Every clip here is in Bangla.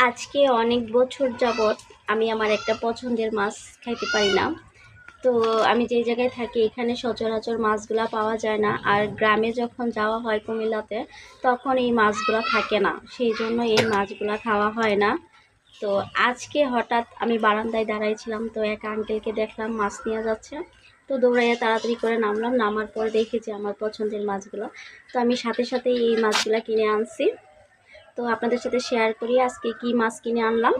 আজকে অনেক বছর যাবৎ আমি আমার একটা পছন্দের মাছ খাইতে পারি না। তো আমি যে জায়গায় থাকি এখানে সচরাচর মাছগুলা পাওয়া যায় না, আর গ্রামে যখন যাওয়া হয় কুমিল্লাতে তখন এই মাছগুলো থাকে না, সেই জন্য এই মাছগুলা খাওয়া হয় না। তো আজকে হঠাৎ আমি বারান্দায় দাঁড়াইছিলাম, তো এক আঙ্কেলকে দেখলাম মাছ নিয়ে যাচ্ছে। তো দৌড়াইয়া তাড়াতাড়ি করে নামলাম, নামার পর দেখি যে আমার পছন্দের মাছগুলো। তো আমি সাথে সাথেই এই মাছগুলো কিনে আনছি। তো আপনাদের সাথে শেয়ার করি আজকে কি মাছ কিনে আনলাম।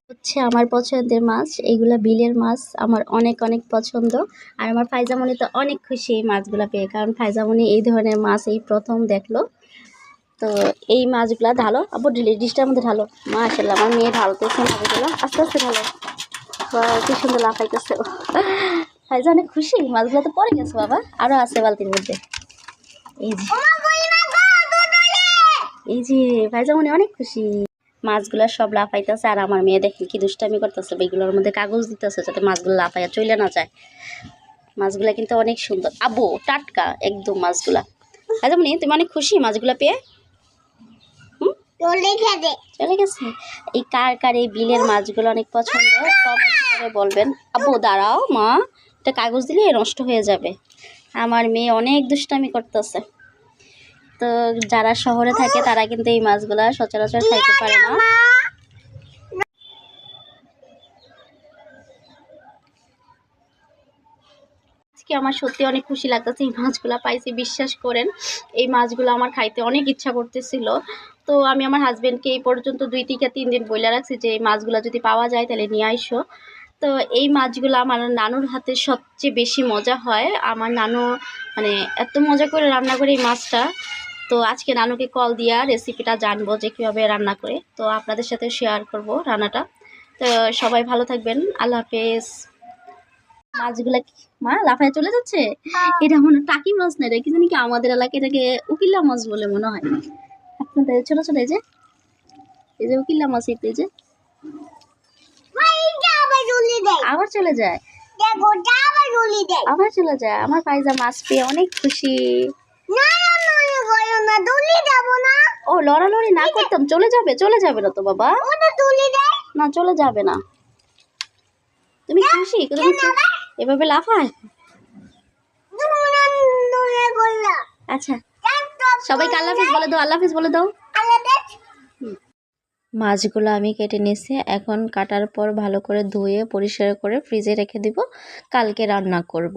হচ্ছে আমার পছন্দের মাছ, এইগুলা বিলের মাছ আমার অনেক অনেক পছন্দ। আর আমার ফাইজামণি তো অনেক খুশি এই মাছগুলো পেয়ে, কারণ ফাইজামণি এই ধরনের মাছ এই প্রথম দেখলো। তো এই মাছগুলা ঢালো, আবার ডিশটার মধ্যে ঢালো। মাশাআল্লাহ, আমার মেয়ে ঢালতেছে মাছগুলো, আস্তে আস্তে ঢালো। কি সুন্দর লাফাইতেছে ফাইজা, অনেক খুশি। মাছগুলো তো পড়ে গেছে বাবা, আরও আছে বালতির মধ্যে। এই যে ফাইজামণি অনেক খুশি। মাছগুলো সব লাফাইতেছে, আর আমার মেয়ে দেখেন কি দুষ্টামি করতেছে, বেগুলোর মধ্যে কাগজ দিতেছে যাতে মাছগুলো লাফাইয়া চলে না যায়। মাছগুলা কিন্তু অনেক সুন্দর, আবু টাটকা একদম মাছগুলা। ফাইজামণি তুমি অনেক খুশি মাছগুলা পেয়ে? চলে গেছে। এই কার কার এই বিলের মাছগুলো অনেক পছন্দ কমেন্ট করে বলবেন। আব্বু দাঁড়াও মা, এটা কাগজ দিলে নষ্ট হয়ে যাবে। আমার মেয়ে অনেক দুষ্টামি করতেছে। তো যারা শহরে থাকে তারা কিন্তু এই মাছগুলা সচরাচর খাইতে পারে না। আজকে আমার সত্যি অনেক খুশি লাগতেছে, এই মাছগুলা পাইছি। বিশ্বাস করেন, এই মাছগুলো আমার খাইতে অনেক ইচ্ছা করতেছিল। তো আমি আমার হাজবেন্ডকে এই পর্যন্ত 2 থেকে 3 দিন বলে রাখছি যে এই মাছগুলো যদি পাওয়া যায় তাহলে নিয়ে আইসো। তো এই মাছগুলো আমার নানুর হাতে সবচেয়ে বেশি মজা হয়। আমার নানু মানে এত মজা করে রান্না করে এই মাছটা। তো আজকে নানুকে কল দিয়া রেসিপিটা জানবো যে কীভাবে রান্না করে, তো আপনাদের সাথে শেয়ার করব রান্নাটা। তো সবাই ভালো থাকবেন, আল্লাহ হাফেজ। মাছগুলা মা লাফায় চলে যাচ্ছে। এটা মনে টাকি মাছ না, এটা কি জানি কি আমাদের এলাকায় এটাকে উকিল্লা মাছ বলে মনে হয়। আপনাদের ছোট ছোট এই যে উকিল্লা মাছ, এই যে আবার চলে যায়, আবার চলে যায়। আমার পাইজা মাছ পেয়ে অনেক খুশি। ও লড়ালড়ি না করতাম চলে যাবে, চলে যাবে না তো বাবা, না চলে যাবে না। তুমি খুশি এভাবে লাফায়? আচ্ছা, সবাইকে আল্লাহ হাফেজ বলে দাও, আল্লাহ হাফেজ বলে দাও। মাছগুলো আমি কেটে নিয়েছি, এখন কাটার পর ভালো করে ধুয়ে পরিষ্কার করে ফ্রিজে রেখে দিব, কালকে রান্না করব।